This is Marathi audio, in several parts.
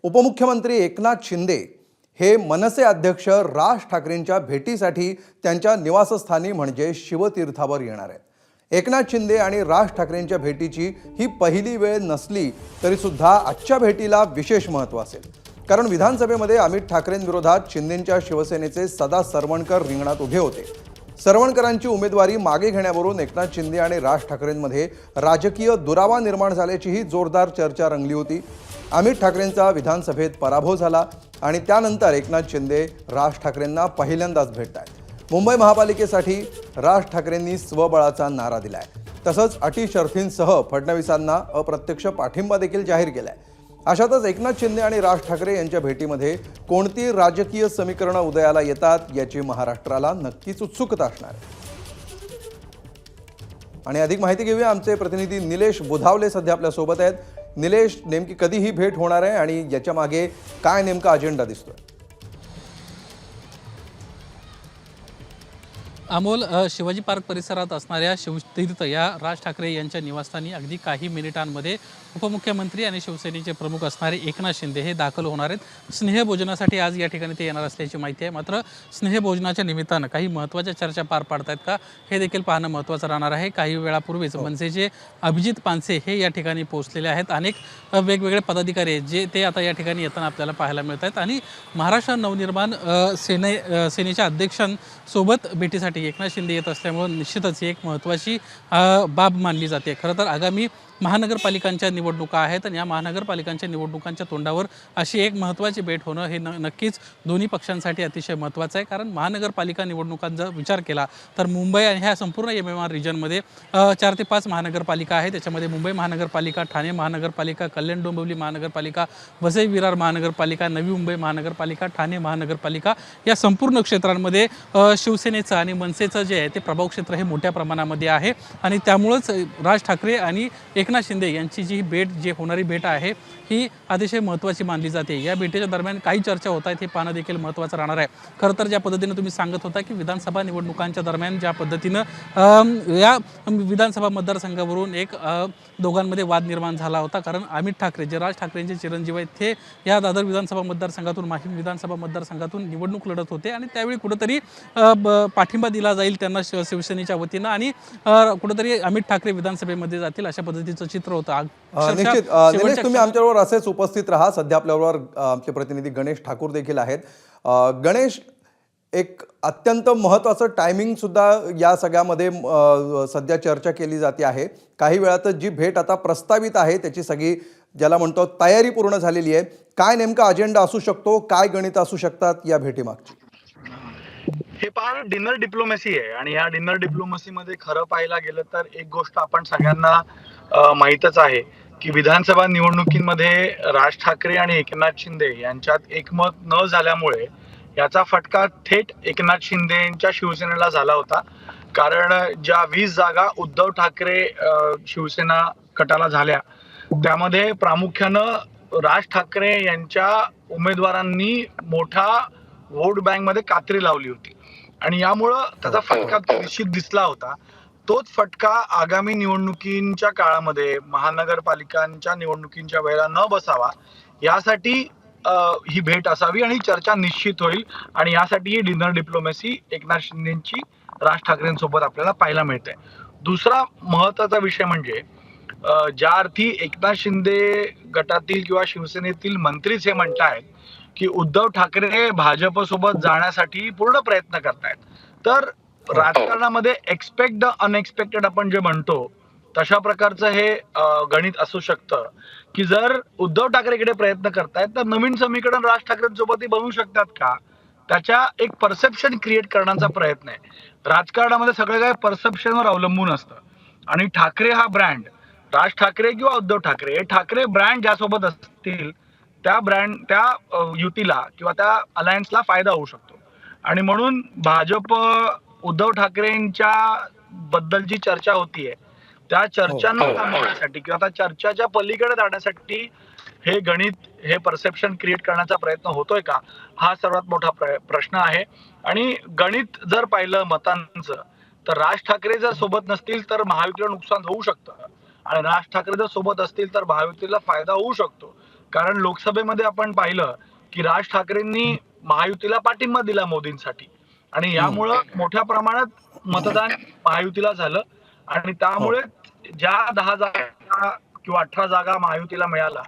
उपमुख्यमंत्री एकनाथ शिंदे हे मनसे अध्यक्ष राज ठाकरेंच्या भेटीसाठी त्यांच्या निवासस्थानी म्हणजे शिवतीर्थावर येणार आहेत. एकनाथ शिंदे आणि राज ठाकरेंच्या भेटीची ही पहिली वेळ नसली तरी सुद्धा आजच्या भेटीला विशेष महत्त्व असेल. कारण विधानसभेमध्ये अमित ठाकरेंविरोधात शिंदेंच्या शिवसेनेचे सदा सरवणकर रिंगणात उभे होते. सरवणकरांची उमेदवारी मागे घेण्यावरून एकनाथ शिंदे आणि राज ठाकरेंमध्ये राजकीय दुरावा निर्माण झाल्याचीही जोरदार चर्चा रंगली होती. अमित ठाकरेंचा विधानसभेत पराभव झाला आणि त्यानंतर एकनाथ शिंदे राज ठाकरेंना पहिल्यांदाच भेटतायत. मुंबई महापालिकेसाठी राज ठाकरेंनी स्वबळाचा नारा दिलाय. तसंच अटी शर्तींसह फडणवीसांना अप्रत्यक्ष पाठिंबा देखील जाहीर केलाय. अशातच एकनाथ शिंदे आणि राज ठाकरे यांच्या भेटीमध्ये कोणती राजकीय समीकरणं उदयाला येतात याची महाराष्ट्राला नक्कीच उत्सुकता असणार आहे. आणि अधिक माहिती घेऊया, आमचे प्रतिनिधी निलेश बुधावले सध्या आपल्या सोबत आहेत. निलेश, नेमकी कधी ही भेट होणार आहे आणि याच्या मागे काय नेमका अजेंडा दिसतोय? अमोल, शिवाजी पार्क परिसरात असणाऱ्या शिवतीर्थ या राज ठाकरे यांच्या निवासस्थानी अगदी काही मिनिटांमध्ये उपमुख्यमंत्री आणि शिवसेनेचे प्रमुख असणारे एकनाथ शिंदे हे दाखल होणार आहेत. स्नेहभोजनासाठी आज या ठिकाणी ते येणार असल्याची माहिती आहे. मात्र स्नेहभोजनाच्या निमित्तानं काही महत्त्वाच्या चर्चा पार पाडत आहेत का हे देखील पाहणं महत्त्वाचं राहणार आहे. काही वेळापूर्वीच मनसेचे अभिजित पानसे हे या ठिकाणी पोहोचलेले आहेत. अनेक वेगवेगळे पदाधिकारी आहेत जे ते आता या ठिकाणी येताना आपल्याला पाहायला मिळत आहेत. आणि महाराष्ट्र नवनिर्माण सेनेच्या अध्यक्षांसोबत भेटीसाठी एकनाथ शिंदे येत असल्यामुळे निश्चितच ही एक महत्त्वाची बाब मानली जाते. खरं तर आगामी महानगरपालिकांच्या निवडणुका आहेत आणि या महानगरपालिकांच्या निवडणुकांच्या तोंडावर अशी एक महत्त्वाची भेट होणं हे नक्कीच दोन्ही पक्षांसाठी अतिशय महत्त्वाचं आहे. कारण महानगरपालिका निवडणुकांचा विचार केला तर मुंबई आणि ह्या संपूर्ण MMR रिजनमध्ये 4 ते 5 महानगरपालिका आहेत. त्याच्यामध्ये मुंबई महानगरपालिका, ठाणे महानगरपालिका, कल्याण डोंबिवली महानगरपालिका, वसई विरार महानगरपालिका, नवी मुंबई महानगरपालिका, ठाणे महानगरपालिका या संपूर्ण क्षेत्रांमध्ये शिवसेनेचं आणि मनसेचं जे आहे ते प्रभाव क्षेत्र हे मोठ्या प्रमाणामध्ये आहे. आणि त्यामुळंच राज ठाकरे आणि एकनाथ शिंदे यांची जी भेट होणारी भेट आहे ही अतिशय महत्त्वाची मानली जाते. या भेटीच्या दरम्यान काही चर्चा होत आहेत हे पाहणं देखील महत्त्वाचं राहणार आहे. खरं तर ज्या पद्धतीनं तुम्ही सांगत होता की विधानसभा निवडणुकांच्या दरम्यान ज्या पद्धतीनं या विधानसभा मतदारसंघावरून एक दोघांमध्ये वाद निर्माण झाला होता. कारण अमित ठाकरे जे राज ठाकरेंचे चिरंजीव आहेत ते या दादर विधानसभा मतदारसंघातून, माहीम विधानसभा मतदारसंघातून निवडणूक लढत होते आणि त्यावेळी कुठंतरी पाठिंबा दिला जाईल त्यांना शिवसेनेच्या वतीनं आणि कुठंतरी अमित ठाकरे विधानसभेमध्ये जातील अशा पद्धतीचं चित्र होतं. निश्चित निलेश, तुम्ही आमच्याबरोबर असेच उपस्थित राहा. सध्या आपल्याबरोबर आमचे प्रतिनिधी गणेश ठाकूर देखील आहेत. गणेश, एक अत्यंत महत्त्वाचं टायमिंग सुद्धा या सगळ्यामध्ये सध्या चर्चा केली जाते आहे. काही वेळातच जी भेट आता प्रस्तावित आहे त्याची सगळी ज्याला म्हणतो तयारी पूर्ण झालेली आहे. काय नेमका अजेंडा असू शकतो, काय गणित असू शकतात या भेटीमागची? हे पहा, डिनर डिप्लोमॅसी आहे आणि या डिनर डिप्लोमॅसीमध्ये खरं पाहायला गेलं तर एक गोष्ट आपण सगळ्यांना माहीतच आहे की विधानसभा निवडणुकीमध्ये राज ठाकरे आणि एकनाथ शिंदे यांच्यात एकमत न झाल्यामुळे याचा फटका थेट एकनाथ शिंदेच्या शिवसेनेला झाला होता. कारण ज्या 20 जागा उद्धव ठाकरे शिवसेना गटाला झाल्या त्यामध्ये प्रामुख्यानं राज ठाकरे यांच्या उमेदवारांनी मोठा वोट बँक मध्ये कात्री लावली होती आणि यामुळं त्याचा फटका निश्चित दिसला होता. तोच फटका आगामी निवडणुकींच्या काळामध्ये महानगरपालिकांच्या निवडणुकींच्या वेळेला न बसावा यासाठी ही भेट असावी आणि चर्चा निश्चित होईल. आणि यासाठी ही डिनर डिप्लोमॅसी एकनाथ शिंदेची राज ठाकरेंसोबत आपल्याला पाहायला मिळते. दुसरा महत्वाचा विषय म्हणजे ज्या अर्थी एकनाथ शिंदे गटातील किंवा शिवसेनेतील मंत्रीच हे म्हणतायत की उद्धव ठाकरे भाजप सोबत जाण्यासाठी पूर्ण प्रयत्न करतायत. तर राजकारणामध्ये एक्सपेक्ट द अनएक्सपेक्टेड आपण जे म्हणतो तशा प्रकारचं हे गणित असू शकतं की जर उद्धव ठाकरेकडे प्रयत्न करतायत तर नवीन समीकरण राज ठाकरेंसोबतही बनवू शकतात का, त्याच्या एक परसेप्शन क्रिएट करण्याचा प्रयत्न आहे. राजकारणामध्ये सगळं काही परसेप्शनवर अवलंबून असतं आणि ठाकरे हा ब्रँड, राज ठाकरे किंवा उद्धव ठाकरे हे ठाकरे ब्रँड ज्यासोबत असतील त्या युतीला किंवा त्या अलायन्सला फायदा होऊ शकतो. आणि म्हणून भाजप उद्धव ठाकरेंच्या बद्दल जी चर्चा होतीये त्या चर्चांना थांबवण्यासाठी किंवा त्या चर्चाच्या पलीकडे जाण्यासाठी हे गणित, हे परसेप्शन क्रिएट करण्याचा प्रयत्न होतोय का, हा सर्वात मोठा प्रश्न आहे. आणि गणित जर पाहिलं मतांचं तर राज ठाकरे जर सोबत नसतील तर महायुतीला नुकसान होऊ शकतं आणि राज ठाकरे जर सोबत असतील तर महायुतीला फायदा होऊ शकतो. कारण लोकसभेमध्ये आपण पाहिलं की राज ठाकरेंनी महायुतीला पाठिंबा दिला मोदींसाठी आणि यामुळं मोठ्या प्रमाणात मतदान महायुतीला झालं आणि त्यामुळे ज्या 10 जागा किंवा 18 जागा महायुतीला मिळाला,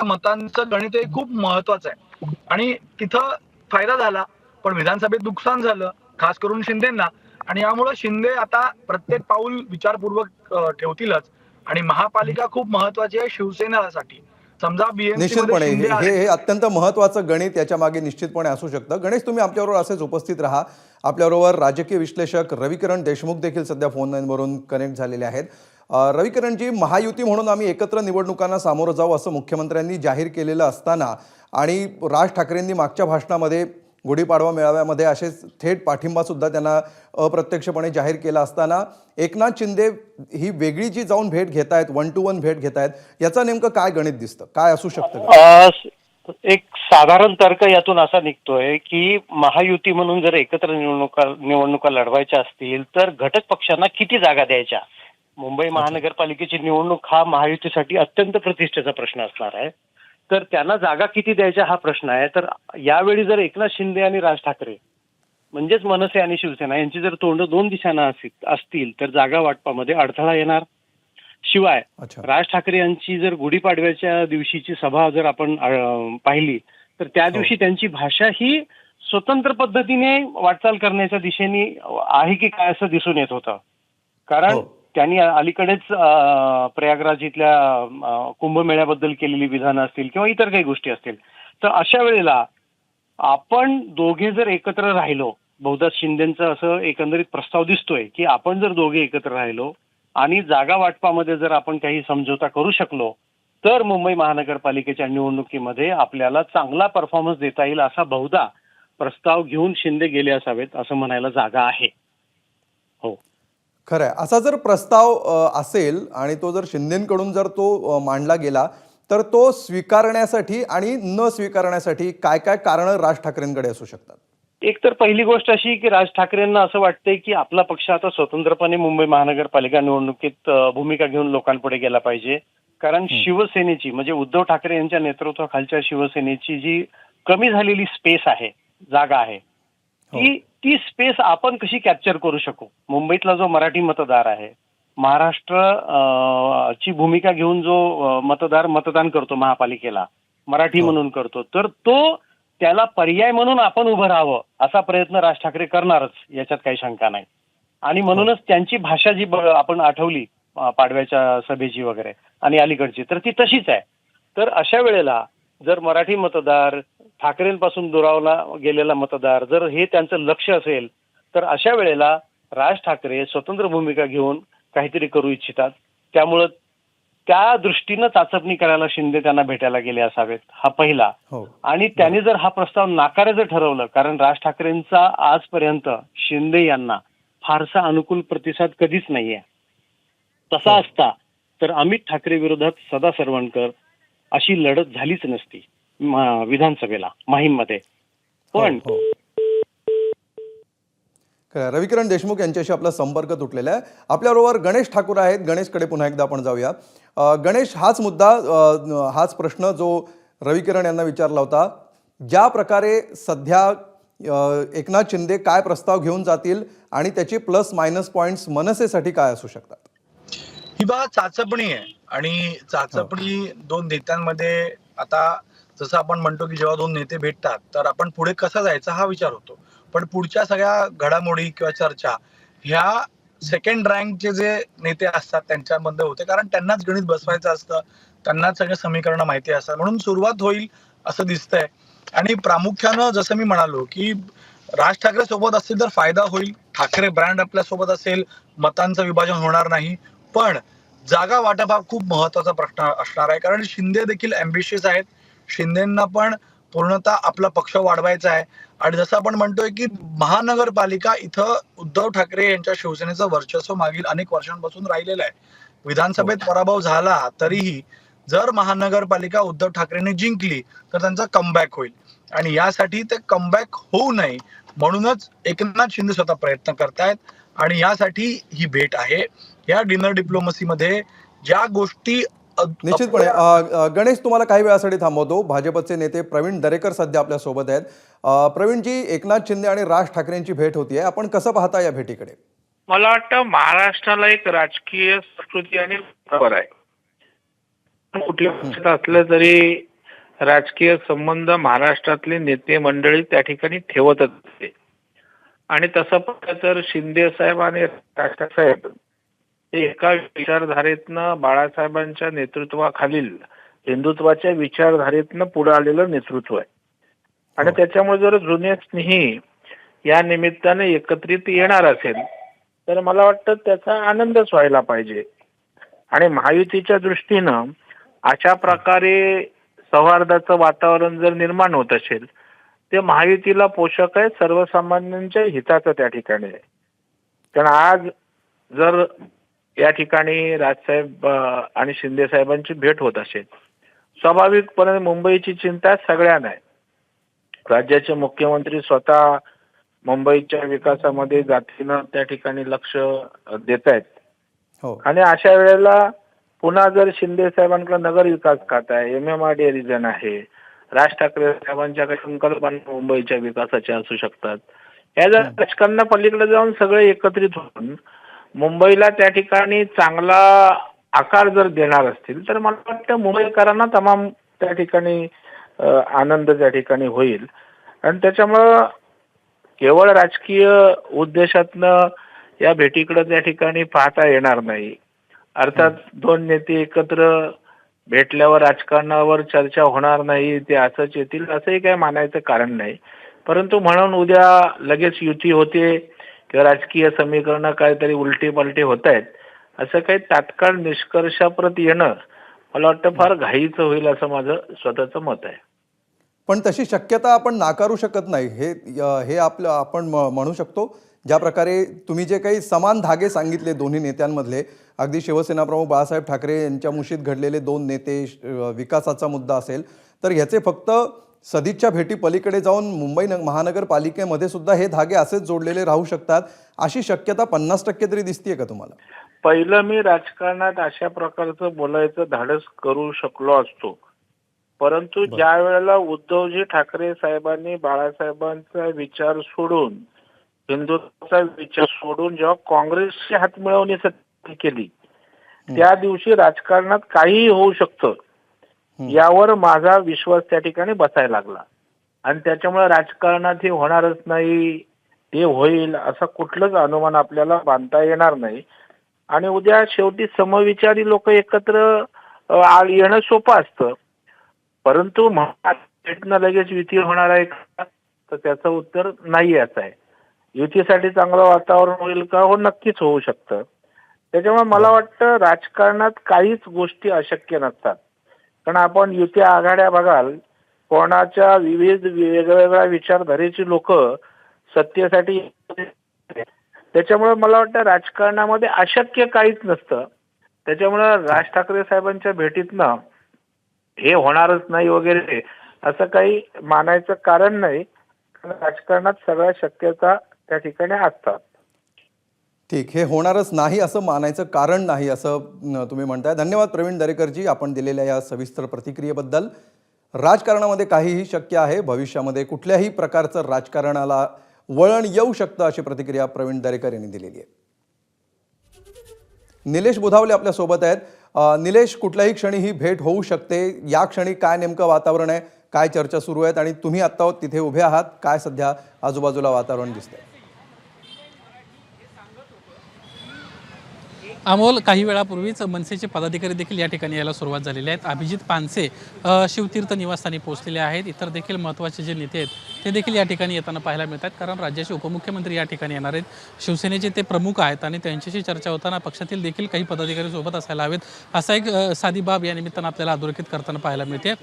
मतांचं गणित हे खूप महत्वाचं आहे आणि तिथं फायदा झाला, पण विधानसभेत नुकसान झालं, खास करून शिंदेना. आणि यामुळे शिंदे आता प्रत्येक पाऊल विचारपूर्वक ठेवतीलच आणि महापालिका खूप महत्वाची आहे शिवसेनेसाठी. समजा बीएमसी निश्चितपणे मध्ये शिंदे हे अत्यंत महत्त्वाचं गणित याच्या मागे निश्चितपणे असू शकतं. गणेश, तुम्ही आमच्याबरोबर असेच उपस्थित राहा. आपल्याबरोबर राजकीय विश्लेषक रविकिरण देशमुख देखील सध्या फोन लाईनवरून कनेक्ट झालेले आहेत. रविकिरणजी, महायुती म्हणून आम्ही एकत्र निवडणुकांना सामोरं जाऊ असं मुख्यमंत्र्यांनी जाहीर केलेलं असताना आणि राज ठाकरेंनी मागच्या भाषणामध्ये गुढीपाडवा मेळाव्यामध्ये असेच थेट पाठिंबा सुद्धा त्यांना अप्रत्यक्षपणे जाहीर केला असताना एकनाथ शिंदे ही वेगळी जी जाऊन भेट घेतायत, 1 to 1 भेट घेतायत, याचं नेमकं काय गणित दिसतं? काय असू शकतं? एक साधारण तर्क यातून असा निघतोय की महायुती म्हणून जर एकत्र निवडणुका लढवायच्या असतील तर घटक पक्षांना किती जागा द्यायच्या. मुंबई महानगरपालिकेची निवडणूक हा महायुतीसाठी अत्यंत प्रतिष्ठेचा प्रश्न असणार आहे. तर त्यांना जागा किती द्यायच्या हा प्रश्न आहे. तर यावेळी जर एकनाथ शिंदे आणि राज ठाकरे म्हणजेच मनसे आणि शिवसेना यांची जर तोंड 2 दिशांना असतील तर जागा वाटपामध्ये अडथळा येणार. शिवाय राज ठाकरे यांची जर गुढीपाडव्याच्या दिवशीची सभा जर आपण पाहिली तर त्या दिवशी त्यांची भाषा ही स्वतंत्र पद्धतीने वाटचाल करण्याच्या दिशेने आहे की काय असं दिसून येत होतं. कारण त्यांनी अलीकडेच प्रयागराज इथल्या कुंभमेळ्याबद्दल केलेली विधानं असतील किंवा इतर काही गोष्टी असतील. तर अशा वेळेला आपण दोघे जर एकत्र राहिलो, बहुधा शिंदेचं असं एकंदरीत प्रस्ताव दिसतोय की आपण जर दोघे एकत्र राहिलो आणि जागा वाटपामध्ये जर आपण काही समझोता करू शकलो तर मुंबई महानगरपालिकेच्या निवडणुकीमध्ये आपल्याला चांगला परफॉर्मन्स देता येईल असा बहुधा प्रस्ताव घेऊन शिंदे गेले असावेत असं म्हणायला जागा आहे. हो, खरं आहे. असा जर प्रस्ताव असेल आणि तो जर शिंदेकडून जर तो मांडला गेला तर तो स्वीकारण्यासाठी आणि न स्वीकारण्यासाठी काय काय कारणं राज ठाकरेंकडे असू शकतात? एक तर पहिली गोष्ट अशी की राज ठाकरेंना असं वाटतंय की आपला पक्ष आता स्वतंत्रपणे मुंबई महानगरपालिका निवडणुकीत भूमिका घेऊन लोकांपुढे गेला पाहिजे. कारण शिवसेनेची म्हणजे उद्धव ठाकरे यांच्या नेतृत्वाखालच्या शिवसेनेची जी कमी झालेली स्पेस आहे, जागा आहे, ती स्पेस आपण कशी कॅप्चर करू शकू. मुंबईतला जो मराठी मतदार आहे, महाराष्ट्र ची भूमिका घेऊन जो मतदान करतो महापालिकेला, मराठी म्हणून करतो, तर तो त्याला पर्याय म्हणून आपण उभं राहावं असा प्रयत्न राज ठाकरे करणारच, याच्यात काही शंका नाही. आणि म्हणूनच त्यांची भाषा जी आपण आठवली पाडव्याच्या सभेची वगैरे आणि अलीकडची, तर ती तशीच आहे. तर अशा वेळेला जर मराठी मतदार, ठाकरेंपासून दुरावला गेलेला मतदार जर हे त्यांचं लक्ष असेल तर अशा वेळेला राज ठाकरे स्वतंत्र भूमिका घेऊन काहीतरी करू इच्छितात. त्यामुळं त्या दृष्टीनं चाचपणी करायला शिंदे त्यांना भेटायला गेले असावेत, हा पहिला. आणि त्यांनी जर हा प्रस्ताव नाकारायचं ठरवलं, कारण राज ठाकरेंचा आजपर्यंत शिंदे यांना फारसा अनुकूल प्रतिसाद कधीच नाहीये, तसा असता तर अमित ठाकरे विरोधात सदा सरवणकर अशी लढत झालीच नसती विधानसभेला माहीममध्ये. पण रविकिरण देशमुख यांच्याशी आपला संपर्क तुटलेला आहे. आपल्याबरोबर गणेश ठाकूर आहेत. गणेशकडे पुन्हा एकदा आपण जाऊया. गणेश, हाच मुद्दा, हाच प्रश्न जो रविकिरण यांना विचारला होता. ज्या प्रकारे सध्या एकनाथ शिंदे काय प्रस्ताव घेऊन जातील आणि त्याची प्लस मायनस पॉइंट्स मनसेसाठी काय असू शकतात? ही बघा चाचपणी आहे आणि चाचपणी 2 नेत्यांमध्ये. आता जसं आपण म्हणतो की जेव्हा 2 नेते भेटतात तर आपण पुढे कसं जायचं हा विचार होतो, पण पुढच्या सगळ्या घडामोडी किंवा चर्चा ह्या सेकंड रँकचे जे नेते असतात त्यांच्यामध्ये होते, कारण त्यांनाच गणित बसवायचं असतं, त्यांनाच सगळे समीकरण माहिती असतात, म्हणून सुरुवात होईल असं दिसतंय. आणि प्रामुख्यानं जसं मी म्हणालो की राज ठाकरे सोबत असतील तर फायदा होईल, ठाकरे ब्रँड आपल्या सोबत असेल, मतांचं विभाजन होणार नाही. पण जागा वाटप हा खूप महत्वाचा प्रश्न असणार आहे, कारण शिंदे देखील अँबिशियस आहेत. शिंदेंना पण पूर्णतः आपला पक्ष वाढवायचा आहे. आणि जसं आपण म्हणतोय की महानगरपालिका इथं उद्धव ठाकरे यांच्या शिवसेनेचं वर्चस्व मागील अनेक वर्षांपासून राहिलेलं आहे. विधानसभेत पराभव झाला तरीही जर महानगरपालिका उद्धव ठाकरेंनी जिंकली तर त्यांचा कमबॅक होईल आणि यासाठी ते कमबॅक होऊ नये म्हणूनच एकनाथ शिंदे स्वतः प्रयत्न करतायत आणि यासाठी ही भेट आहे. या डिनर डिप्लोमसीमध्ये ज्या गोष्टी निश्चितपणे गणेश, तुम्हाला काही वेळासाठी थांबवतो. भाजपचे नेते प्रवीण दरेकर सध्या आपल्या सोबत आहेत. प्रवीणजी, एकनाथ शिंदे आणि राज ठाकरेंची भेट होतीये, आपण कसं पाहता या भेटीकडे? मला वाटतं महाराष्ट्राला एक राजकीय संस्कृती आणि खबर आहे. कुठल्या पक्षात असलं तरी राजकीय संबंध महाराष्ट्रातले नेते मंडळी त्या ठिकाणी ठेवतच असते. आणि तसं पाहिलं तर शिंदे साहेब आणि राज साहेब हे एका विचारधारेतनं बाळासाहेबांच्या नेतृत्वाखालील हिंदुत्वाच्या विचारधारेतनं पुढे आलेलं नेतृत्व आहे. आणि त्याच्यामुळे जर जुने स्नेही या निमित्ताने एकत्रित येणार असेल तर मला वाटतं त्याचा आनंदच व्हायला पाहिजे. आणि महायुतीच्या दृष्टीनं अशा प्रकारे सौहार्दाचं वातावरण जर निर्माण होत असेल ते महायुतीला पोषक आहे, सर्वसामान्यांच्या हिताचं त्या ठिकाणी आहे. कारण आज जर या ठिकाणी राजसाहेब आणि शिंदे साहेबांची भेट होत असेल, स्वाभाविकपणे मुंबईची चिंता सगळ्यांना आहे. राज्याचे मुख्यमंत्री स्वतः मुंबईच्या विकासामध्ये जातीनं त्या ठिकाणी लक्ष देत आहेत. आणि अशा वेळेला पुन्हा जर शिंदे साहेबांकडे नगर विकास खाता आहे, MMRDA रिजन आहे, राज ठाकरे साहेबांच्या काही संकल्पना मुंबईच्या विकासाच्या असू शकतात. या जर राजकारणा पलीकडे जाऊन सगळे एकत्रित होऊन मुंबईला त्या ठिकाणी चांगला आकार जर देणार असतील तर मला वाटतं मुंबईकरांना तमाम त्या ठिकाणी आनंद त्या ठिकाणी होईल. आणि त्याच्यामुळं केवळ राजकीय उद्देशातनं या भेटीकडे त्या ठिकाणी पाहता येणार नाही. अर्थात दोन नेते एकत्र भेटल्यावर राजकारणावर चर्चा होणार नाही, ते असंच येतील असंही काही मानायचं कारण नाही. परंतु म्हणून उद्या लगेच युती होते किंवा राजकीय समीकरणं काहीतरी उलटी पलटी होत आहेत असं काही तात्काळ निष्कर्षाप्रत येणं मला वाटतं फार घाईचं होईल असं माझं स्वतःचं मत आहे. पण तशी शक्यता आपण नाकारू शकत नाही. हे आपलं आपण म्हणू शकतो. ज्या प्रकारे तुम्ही जे काही समान धागे सांगितले दोन्ही नेत्यांमधले, अगदी शिवसेना प्रमुख बाळासाहेब ठाकरे यांच्या मुशीत घडलेले दोन नेते, विकासाचा मुद्दा असेल, तर ह्याचे फक्त सदिच्छा भेटी पलीकडे जाऊन मुंबई महानगरपालिकेमध्ये सुद्धा हे धागे असेच जोडलेले राहू शकतात, अशी शक्यता 50% तरी दिसतीये का तुम्हाला? पहिलं मी राजकारणात अशा प्रकारचं बोलायचं धाडस करू शकलो असतो, परंतु ज्या वेळेला उद्धवजी ठाकरे साहेबांनी बाळासाहेबांचा विचार सोडून, हिंदुत्वाचा विचार सोडून जेव्हा काँग्रेसची हातमिळवणी केली त्या दिवशी राजकारणात काहीही होऊ शकतं यावर माझा विश्वास त्या ठिकाणी बसायला लागला. आणि त्याच्यामुळे राजकारणात हे होणारच नाही, ते होईल असा कुठलंच अनुमान आपल्याला बांधता येणार नाही. आणि उद्या शेवटी समविचारी लोक एकत्र येणं सोपं असतं, परंतु भेटणं लगेच युती होणार आहे का, तर त्याचं उत्तर नाही असं आहे. युतीसाठी चांगलं वातावरण होईल का, हो नक्कीच होऊ शकतं. त्याच्यामुळे मला वाटतं राजकारणात काहीच गोष्टी अशक्य नसतात. कारण आपण युती आघाड्या बघाल, कोणाच्या विविध वेगवेगळ्या विचारधारेची लोक सत्तेसाठी, त्याच्यामुळे मला वाटतं राजकारणामध्ये अशक्य काहीच नसतं. त्याच्यामुळे राज ठाकरे साहेबांच्या भेटीतनं हे होणारच नाही वगैरे असं काही मानायचं कारण नाही. कारण राजकारणात सगळ्या शक्यता त्या ठिकाणी असतात. ठीक, हे होणारच नाही असं मानायचं कारण नाही असं तुम्ही म्हणताय. धन्यवाद प्रवीण दरेकरजी, आपण दिलेल्या या सविस्तर प्रतिक्रियेबद्दल. राजकारणामध्ये काहीही शक्य आहे, भविष्यामध्ये कुठल्याही प्रकारचं राजकारणाला वळण येऊ शकतं अशी प्रतिक्रिया प्रवीण दरेकर यांनी दिलेली आहे. निलेश बुधावले आपल्या सोबत आहेत. निलेश, कुठल्याही क्षणी ही भेट होऊ शकते, या क्षणी काय नेमकं वातावरण आहे, काय चर्चा सुरू आहेत आणि तुम्ही आत्ता तिथे उभे आहात, काय सध्या आजूबाजूला वातावरण दिसतंय? अमोल, काही वेळापूर्वीच मनसेचे पदाधिकारी देखील या ठिकाणी यायला सुरुवात झालेली आहेत. अभिजित पानसे शिवतीर्थ निवासस्थानी पोहोचलेले आहेत. इतर देखील महत्त्वाचे जे नेते आहेत ते देखील या ठिकाणी येताना पाहायला मिळतात, कारण राज्याचे उपमुख्यमंत्री या ठिकाणी येणार आहेत. शिवसेनेचे ते प्रमुख आहेत आणि त्यांच्याशी चर्चा होताना पक्षातील देखील काही पदाधिकारी सोबत असायला हवेत, असा एक साधी बाब या निमित्तानं आपल्याला अधोरेखित करताना पाहायला मिळते.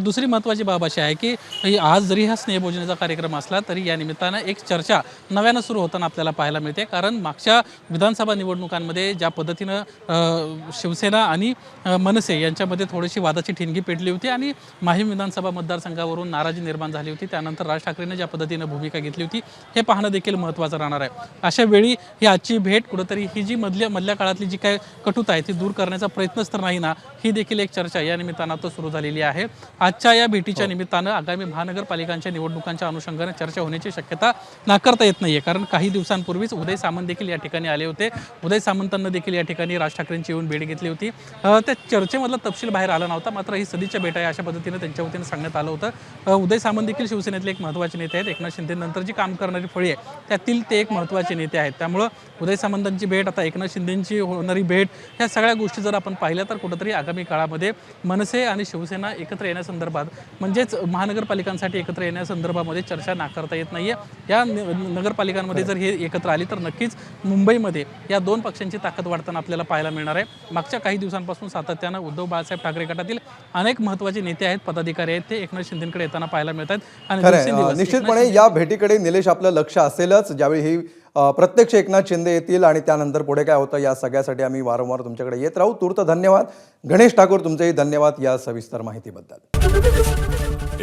दुसरी महत्त्वाची बाब अशी आहे की आज जरी हा स्नेहभोजनाचा कार्यक्रम असला तरी या निमित्तानं एक चर्चा नव्यानं सुरू होताना आपल्याला पाहायला मिळते. कारण मागच्या विधानसभा निवडणुकांमध्ये ज्या पद्धतीनं शिवसेना आणि मनसे यांच्यामध्ये थोडीशी वादाची ठिणगी पेटली होती आणि माहीम विधानसभा मतदारसंघावरून नाराजी निर्माण झाली होती. त्यानंतर राज ठाकरेंनी ज्या पद्धतीनं भूमिका घेतली होती हे पाहणं देखील महत्त्वाचं राहणार आहे. अशा वेळी ही आजची भेट कुठंतरी ही जी मधल्या काळातली जी काय कटुता आहे ती दूर करण्याचा प्रयत्नच तर नाही ना, ही देखील एक चर्चा या निमित्तानं आता सुरू झालेली आहे. आजच्या या भेटीच्या निमित्तानं आगामी महानगरपालिकांच्या निवडणुकांच्या अनुषंगाने चर्चा होण्याची शक्यता नाकारता येत नाहीये. कारण काही दिवसांपूर्वीच उदय सामंत देखील या ठिकाणी आले होते. उदय सामंतांना देखील या ठिकाणी राज ठाकरेंची येऊन भेट घेतली होती. त्या चर्चेमधला तपशील बाहेर आला नव्हता, मात्र ही सदिच्छा भेट आहे अशा पद्धतीने त्यांच्या वतीने सांगण्यात आलं होतं. उदय सामंत देखील शिवसेनेतले एक महत्त्वाचे नेते आहेत. एकनाथ शिंदे नंतर जी काम करणारी फळी आहे त्यातील ते एक महत्त्वाचे नेते आहेत. त्यामुळं उदय सामंतांची भेट, आता एकनाथ शिंदेंची होणारी भेट, ह्या सगळ्या गोष्टी जर आपण पाहिल्या तर कुठंतरी आगामी काळामध्ये मनसे आणि शिवसेना एकत्र येण्यासंदर्भात, म्हणजेच महानगरपालिकांसाठी एकत्र येण्यासंदर्भामध्ये चर्चा नाकारता येत नाहीये. या नगरपालिकांमध्ये जर हे एकत्र आली तर नक्कीच मुंबईमध्ये या दोन पक्षांची ताकद वाढताना आपल्याला पाहायला मिळणार आहे. मागच्या काही दिवसांपासून सातत्यानं उद्धव बाळासाहेब ठाकरे गटातील अनेक महत्त्वाचे नेते आहेत, पदाधिकारी आहेत, ते एकनाथ शिंदेकडे येताना पाहायला मिळतात. आणि दिवसेंदिवस निश्चितपणे या भेटीकडे निलेश आपलं लक्ष असेलच, ज्यावेळी ही प्रत्यक्ष एकनाथ शिंदे येतील आणि त्यानंतर पुढे काय होतं या सगळ्यासाठी आम्ही वारंवार तुमच्याकडे येत राहू. तूर्त धन्यवाद. गणेश ठाकूर, तुमचेही धन्यवाद या सविस्तर माहितीबद्दल.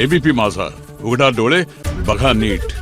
एबीपी माझा, उघडा डोळे बघा नीट.